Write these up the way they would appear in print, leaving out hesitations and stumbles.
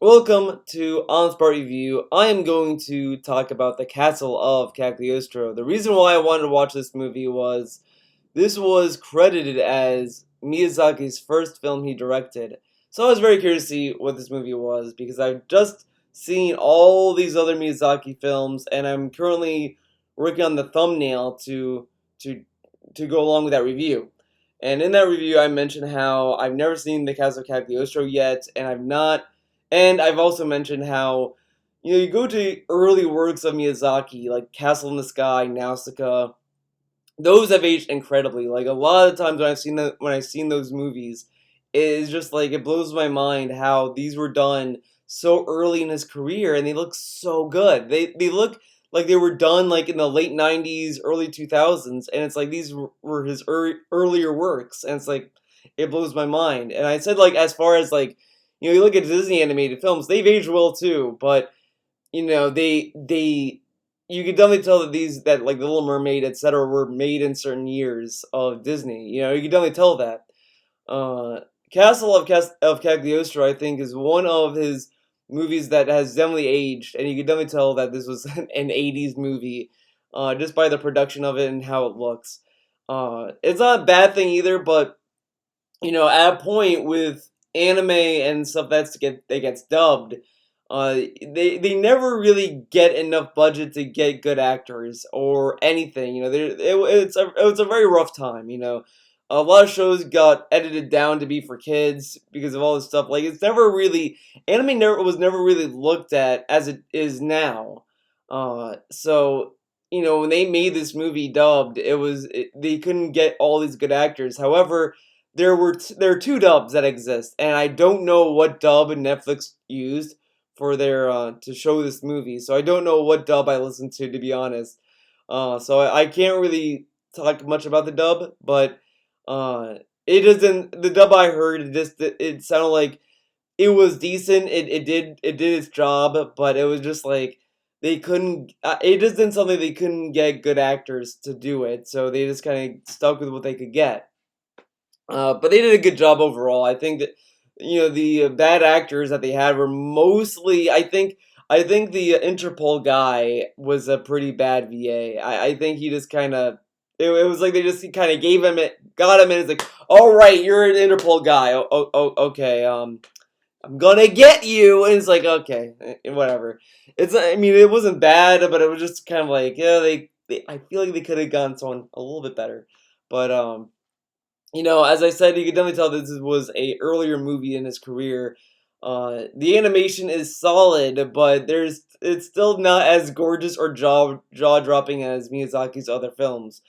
Welcome to On Spot Review. I am going to talk about the Castle of Cagliostro. The reason why I wanted to watch this movie was this was credited as Miyazaki's first film he directed. So I was very curious to see what this movie was because I've just seen all these other Miyazaki films and I'm currently working on the thumbnail to to go along with that review. And in that review, I mentioned how I've never seen the Castle of Cagliostro yet, and I've also mentioned how, you go to early works of Miyazaki, like Castle in the Sky, Nausicaa, those have aged incredibly. Like, a lot of times when I've seen those movies, it is just like, it blows my mind how these were done so early in his career, and they look so good. They look like they were done, like, in the late 90s, early 2000s, and it's like, these were his earlier works, and it's like, it blows my mind. And I said, like, as far as, like, you look at Disney animated films, they've aged well too, but they you could definitely tell that like the Little Mermaid, etc., were made in certain years of Disney. You could definitely tell that. Uh, of Cagliostro, I think, is one of his movies that has definitely aged, and you can definitely tell that this was an '80s movie, just by the production of it and how it looks. It's not a bad thing either, but at a point with anime and stuff that gets dubbed, they never really get enough budget to get good actors or anything. It's a very rough time. A lot of shows got edited down to be for kids because of all this stuff. Like, it's never really anime never was never really looked at as it is now. So when they made this movie dubbed, they couldn't get all these good actors. However, there are two dubs that exist, and I don't know what dub Netflix used for their to show this movie. So I don't know what dub I listened to be honest. So I can't really talk much about the dub, but it isn't the dub I heard. It sounded like it was decent. It did its job, but it was just like they couldn't. It just didn't something they couldn't get good actors to do it, so they just kind of stuck with what they could get. But they did a good job overall. I think that the bad actors that they had were mostly. I think the Interpol guy was a pretty bad VA. I think he just kind of. It was like they just kind of gave him it, got him, and it's like, all right, you're an Interpol guy. Okay. I'm gonna get you, and it's like, okay, whatever. I mean, it wasn't bad, but it was just kind of like, yeah, they I feel like they could have gone someone a little bit better, but as I said, you could definitely tell this was a earlier movie in his career. The animation is solid, but it's still not as gorgeous or jaw dropping as Miyazaki's other films.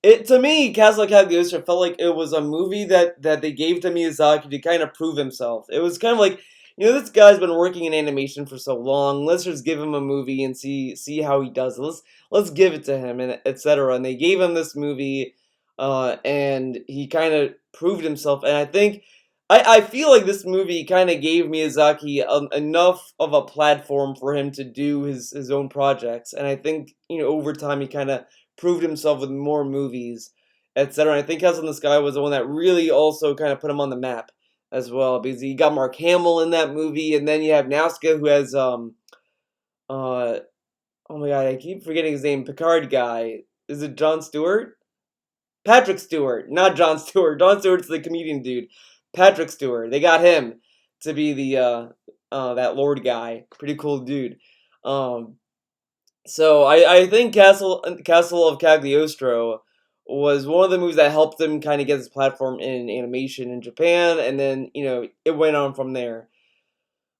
To me, Castle Cagliostro felt like it was a movie that they gave to Miyazaki to kind of prove himself. It was kind of like, this guy's been working in animation for so long. Let's just give him a movie and see how he does it. Let's give it to him, and etc. And they gave him this movie, and he kind of proved himself. And I feel like this movie kind of gave Miyazaki enough of a platform for him to do his own projects. And I think over time he kind of proved himself with more movies, etc. And I think House in the Sky was the one that really also kind of put him on the map as well, because he got Mark Hamill in that movie, and then you have Nausicaa, who has uh oh my god, I keep forgetting his name. Picard guy. Is it Jon Stewart? Patrick Stewart, not Jon Stewart. Jon Stewart's the comedian dude. Patrick Stewart. They got him to be the that Lord guy. Pretty cool dude. Um, so I think Castle of Cagliostro was one of the movies that helped him kind of get his platform in animation in Japan, and then it went on from there.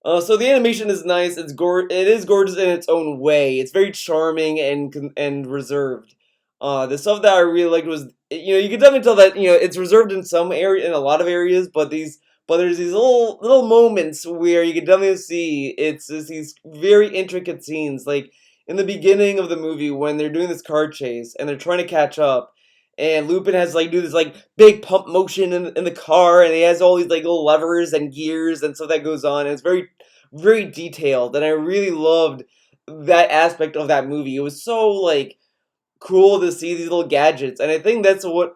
So the animation is nice. It is gorgeous in its own way. It's very charming and reserved. The stuff that I really liked was, you can definitely tell that it's reserved in in a lot of areas, but there's these little moments where you can definitely see it's just these very intricate scenes, like in the beginning of the movie when they're doing this car chase and they're trying to catch up. And Lupin has like do this like big pump motion in the car, and he has all these like little levers and gears and stuff that goes on. And it's very, very detailed, and I really loved that aspect of that movie. It was so like cool to see these little gadgets, and I think that's what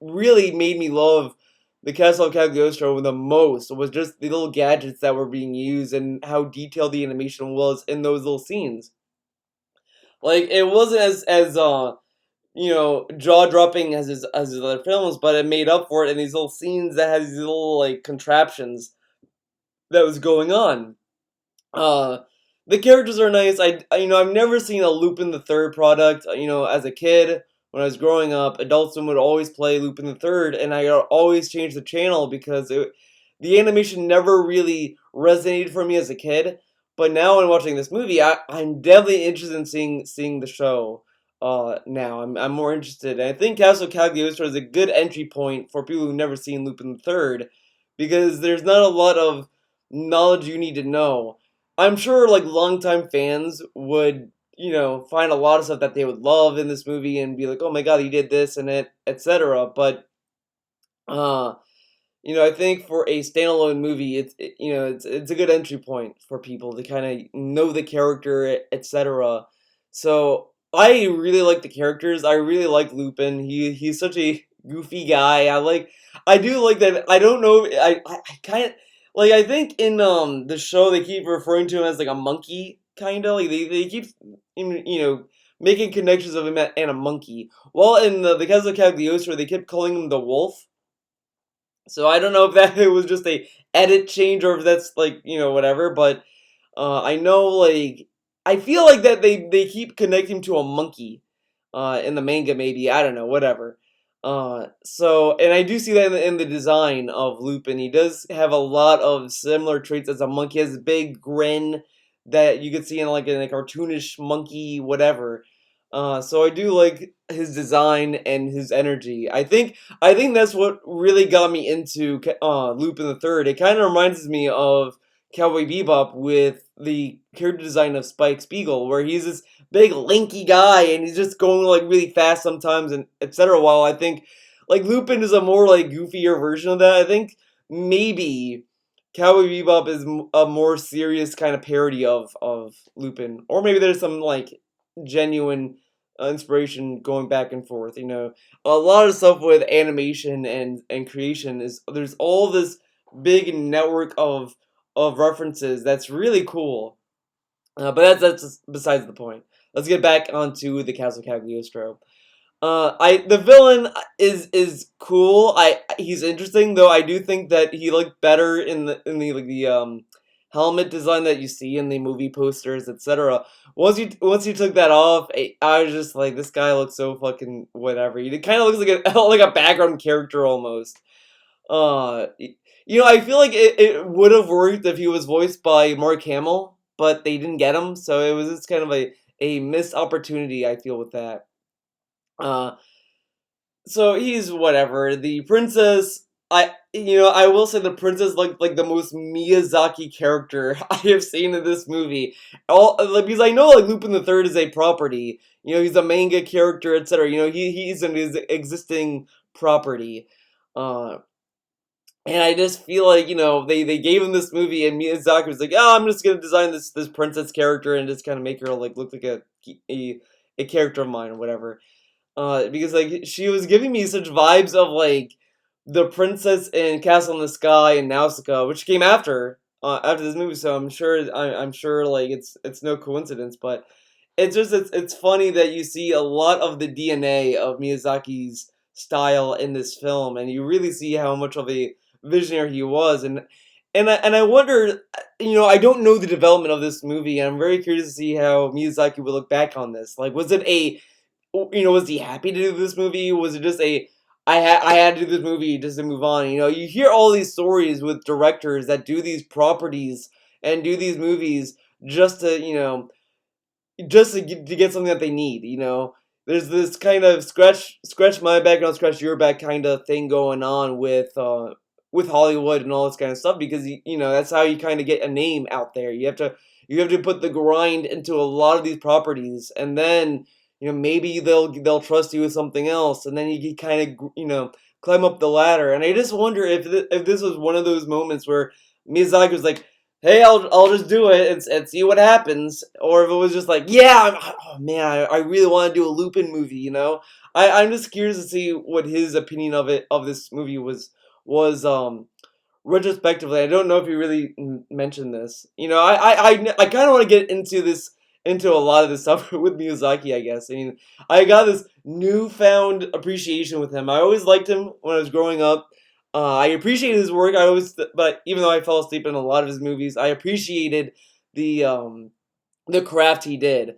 really made me love the Castle of Cagliostro the most was just the little gadgets that were being used and how detailed the animation was in those little scenes. Like it wasn't as jaw dropping as his other films, but it made up for it in these little scenes that had these little like contraptions that was going on. Uh, the characters are nice. I've never seen a Lupin the Third product. As a kid when I was growing up, Adult Swim would always play Lupin the Third, and I always change the channel because the animation never really resonated for me as a kid. But now when watching this movie, I'm definitely interested in seeing the show. Now I'm more interested, and I think Castle Cagliostro is a good entry point for people who've never seen Lupin the Third, because there's not a lot of knowledge you need to know. I'm sure like longtime fans would, find a lot of stuff that they would love in this movie and be like, "Oh my god, he did this and it, etc." But uh I think for a standalone movie, it's a good entry point for people to kind of know the character, etc. So I really like the characters. I really like Lupin. He's such a goofy guy. I do like that. I don't know. I kind of like. I think in the show they keep referring to him as like a monkey, kind of like they keep making connections of him and a monkey. Well, in the Castle of Cagliostro, they kept calling him the wolf. So I don't know if that it was just a edit change or if that's like whatever, but I know like I feel like that they keep connecting to a monkey in the manga, maybe I don't know, whatever. So and I do see that in the design of Lupin. He does have a lot of similar traits as a monkey. He has a big grin that you could see in a cartoonish monkey, whatever. So I do like his design and his energy. I think that's what really got me into Lupin the Third. It kind of reminds me of Cowboy Bebop with the character design of Spike Spiegel, where he's this big lanky guy and he's just going like really fast sometimes and etc. While I think like Lupin is a more like goofier version of that. I think maybe Cowboy Bebop is a more serious kind of parody of Lupin, or maybe there's some like genuine inspiration going back and forth. A lot of stuff with animation and creation is there's all this big network of references that's really cool. But that's just besides the point. Let's get back onto the Castle Cagliostro. I the villain is cool. He's interesting though. I do think that he looked better in the like the helmet design that you see in the movie posters, etc. Once you took that off, I was just like, this guy looks so fucking whatever. He kind of looks like a like a background character almost. I feel like it would have worked if he was voiced by Mark Hamill, but they didn't get him, so it was just kind of a missed opportunity. I feel with that. Uh, so he's whatever. The princess, I will say the princess looked like the most Miyazaki character I have seen in this movie. All like, because I know like Lupin the Third is a property. He's a manga character, etc. He's an existing property. Uh, and I just feel like they gave him this movie and Miyazaki was like, oh, I'm just gonna design this princess character and just kind of make her like look like a character of mine or whatever. Because like she was giving me such vibes of like the princess in Castle in the Sky and Nausicaa, which came after this movie. So I'm sure like it's no coincidence, but it's funny that you see a lot of the DNA of Miyazaki's style in this film, and you really see how much of a visionary he was, and I wonder, I don't know the development of this movie, and I'm very curious to see how Miyazaki would look back on this. Like, was it was he happy to do this movie? Was it just I had to do this movie just to move on? You hear all these stories with directors that do these properties and do these movies just to, to get something that they need. There's this kind of scratch my back, and I'll scratch your back kind of thing going on with Hollywood and all this kind of stuff, because that's how you kind of get a name out there. You have to put the grind into a lot of these properties, and then maybe they'll trust you with something else, and then you kind of climb up the ladder. And I just wonder if this was one of those moments where Miyazaki was like, hey, I'll just do it and see what happens, or if it was just like, yeah, oh man, I really want to do a Lupin movie. I'm just curious to see what his opinion of this movie was retrospectively, I don't know if you really mentioned this. I kind of want to get into this, into a lot of this stuff with Miyazaki. I guess. I mean, I got this newfound appreciation with him. I always liked him when I was growing up. I appreciated his work. But even though I fell asleep in a lot of his movies, I appreciated the um the craft he did.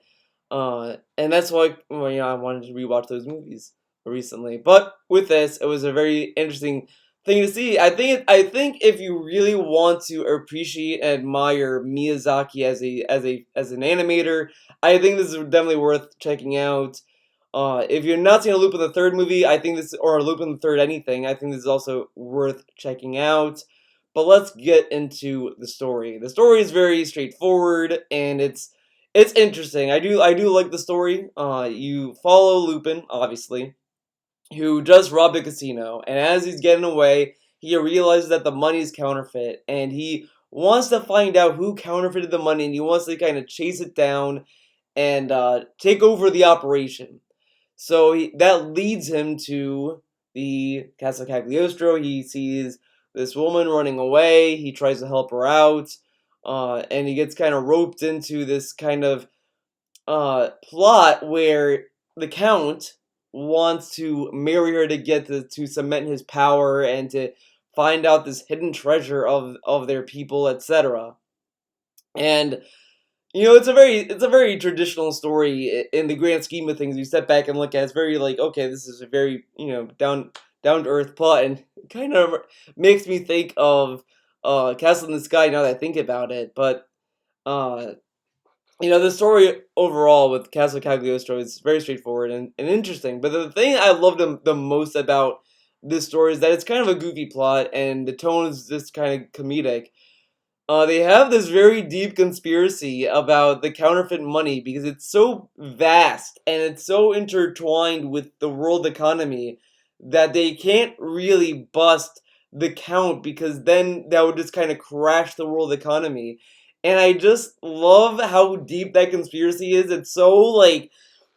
And that's why, well, I wanted to rewatch those movies recently. But with this, it was a very interesting thing to see. I think if you really want to appreciate and admire Miyazaki as an animator, I think this is definitely worth checking out. If you're not seeing a Lupin the Third movie, I think this, or a Lupin the Third anything, I think this is also worth checking out. But let's get into the story. The story is very straightforward, and it's interesting. I do like the story. You follow Lupin, obviously, who just robbed a casino, and as he's getting away, he realizes that the money is counterfeit, and he wants to find out who counterfeited the money, and he wants to kind of chase it down and take over the operation. So that leads him to the Castle Cagliostro. He sees this woman running away. He tries to help her out, and he gets kind of roped into this kind of plot where the Count wants to marry her to get to cement his power and to find out this hidden treasure of their people, etc. And it's a very traditional story in the grand scheme of things. You step back and look at it, it's very like, okay, this is a very, down to earth plot, and it kind of makes me think of Castle in the Sky now that I think about it. But uh the story overall with Castle Cagliostro is very straightforward and interesting. But the thing I love the most about this story is that it's kind of a goofy plot, and the tone is just kind of comedic. They have this very deep conspiracy about the counterfeit money because it's so vast and it's so intertwined with the world economy that they can't really bust the count, because then that would just kind of crash the world economy. And I just love how deep that conspiracy is. It's so like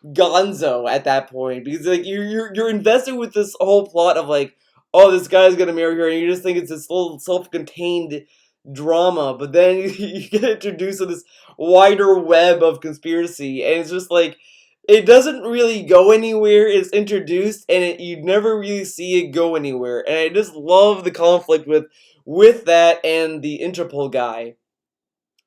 gonzo at that point, because like you're invested with this whole plot of like, oh, this guy's gonna marry her, and you just think it's this little self-contained drama, but then you get introduced to this wider web of conspiracy, and it's just like it doesn't really go anywhere. It's introduced, and you never really see it go anywhere, and I just love the conflict with that and the Interpol guy.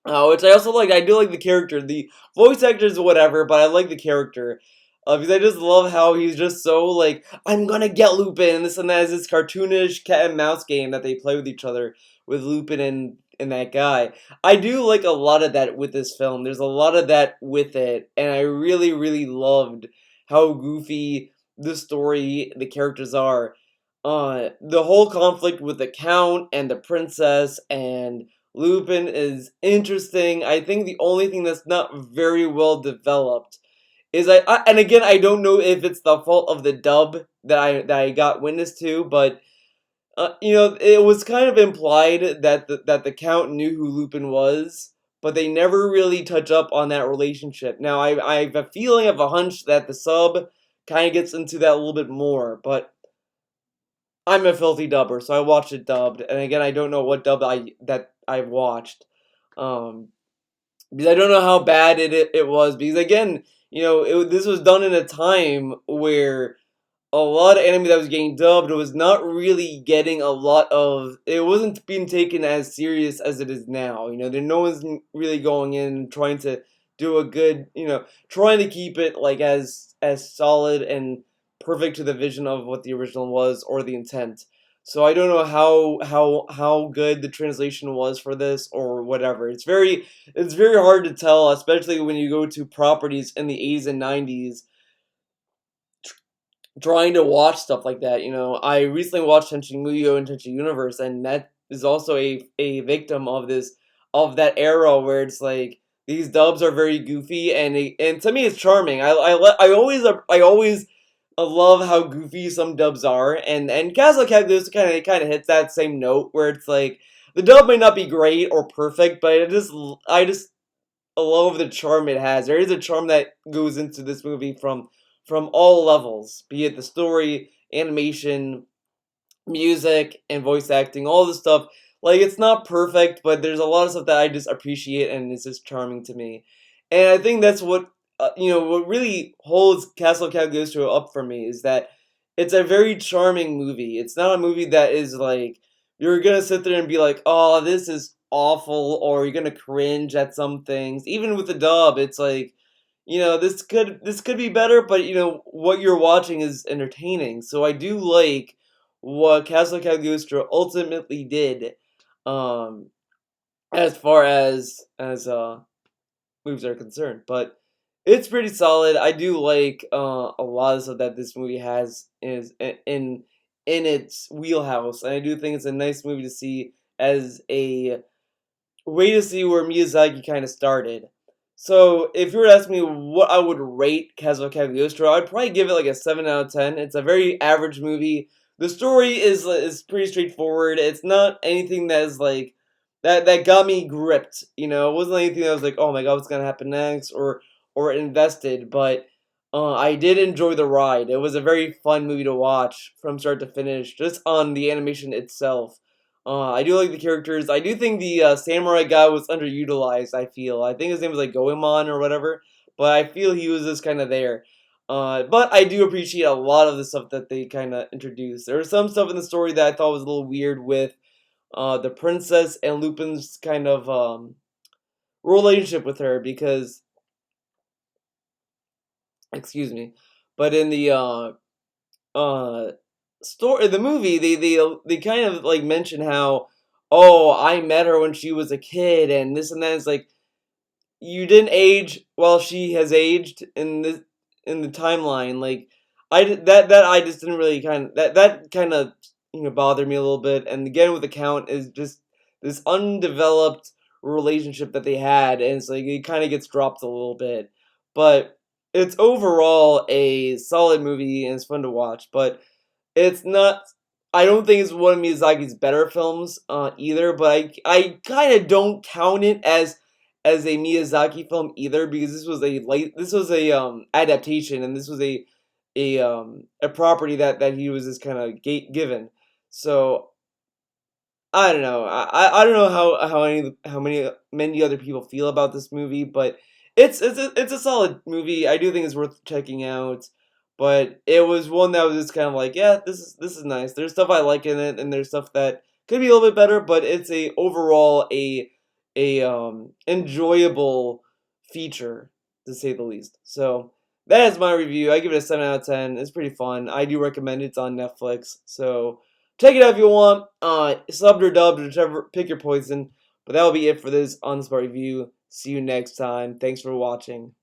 Which I also like. I do like the character. The voice actors, whatever, but I like the character. Because I just love how he's just so like, I'm gonna get Lupin, and this and that is this cartoonish cat and mouse game that they play with each other, with Lupin and that guy. I do like a lot of that with this film. There's a lot of that with it, and I really, really loved how goofy the story, the characters are. The whole conflict with the Count and the princess and Lupin is interesting. I think the only thing that's not very well developed is and again, I don't know if it's the fault of the dub that I got witness to, but it was kind of implied that the Count knew who Lupin was, but they never really touch up on that relationship. Now I have a feeling, I have a hunch that the sub kind of gets into that a little bit more, but I'm a filthy dubber, so I watched it dubbed, and again, I don't know what dub I've watched. Um, because I don't know how bad it was. Because again, this was done in a time where a lot of anime that was getting dubbed was not really getting a lot of. It wasn't being taken as serious as it is now. No one's really going in and trying to do a good. Trying to keep it like as solid and perfect to the vision of what the original was or the intent. So I don't know how good the translation was for this or whatever. It's very hard to tell, especially when you go to properties in the 80s and 90s trying to watch stuff like that. I recently watched Tenchi Muyo and Tenchi Universe, and that is also a victim of that era where it's like these dubs are very goofy, and to me it's charming. I always love how goofy some dubs are, and Castle Cagliostro kind of hits that same note where it's like the dub may not be great or perfect, but I just love the charm it has. There is a charm that goes into this movie from all levels, be it the story, animation, music and voice acting, all this stuff. Like it's not perfect, but there's a lot of stuff that I just appreciate and it's just charming to me. And I think that's what what really holds Castle Cagliostro up for me is that it's a very charming movie. It's not a movie that is like you're gonna sit there and be like, oh, this is awful, or you're gonna cringe at some things. Even with the dub, it's like this could be better, but what you're watching is entertaining. So I do like what Castle Cagliostro ultimately did, um, as far as movies are concerned. But it's pretty solid. I do like a lot of stuff that this movie has is in its wheelhouse, and I do think it's a nice movie to see as a way to see where Miyazaki kind of started. So, if you were to ask me what I would rate Castle Cagliostro, I'd probably give it like a 7 out of 10. It's a very average movie. The story is pretty straightforward. It's not anything that is like that got me gripped. It wasn't anything that was like, oh my god, what's gonna happen next, or invested. But I did enjoy the ride. It was a very fun movie to watch from start to finish, just on the animation itself. I do like the characters. I do think the samurai guy was underutilized. I think his name was like Goemon or whatever, but I feel he was just kind of there. But I do appreciate a lot of the stuff that they kind of introduced. There was some stuff in the story that I thought was a little weird with the princess and Lupin's kind of relationship with her because, excuse me, but in the story the movie they kind of like mention how, oh, I met her when she was a kid and this and that. It's like you didn't age while she has aged in the timeline. Like that I just didn't really that kind of bothered me a little bit. And again with the Count is just this undeveloped relationship that they had, and it's like it kind of gets dropped a little bit. But it's overall a solid movie and it's fun to watch. But it's not. I don't think it's one of Miyazaki's better films either, but I kind of don't count it as a Miyazaki film either because this was a adaptation, and this was a property that he was just kind of given. So I don't know. I don't know how many other people feel about this movie, but it's a solid movie. I do think it's worth checking out. But it was one that was just kind of like, yeah, this is nice. There's stuff I like in it, and there's stuff that could be a little bit better. But it's a overall a enjoyable feature to say the least. So that is my review. I give it a 7 out of 10. It's pretty fun. I do recommend it. It's on Netflix. So check it out if you want. Subbed or dubbed, whichever, pick your poison. But that will be it for this on the spot review. See you next time. Thanks for watching.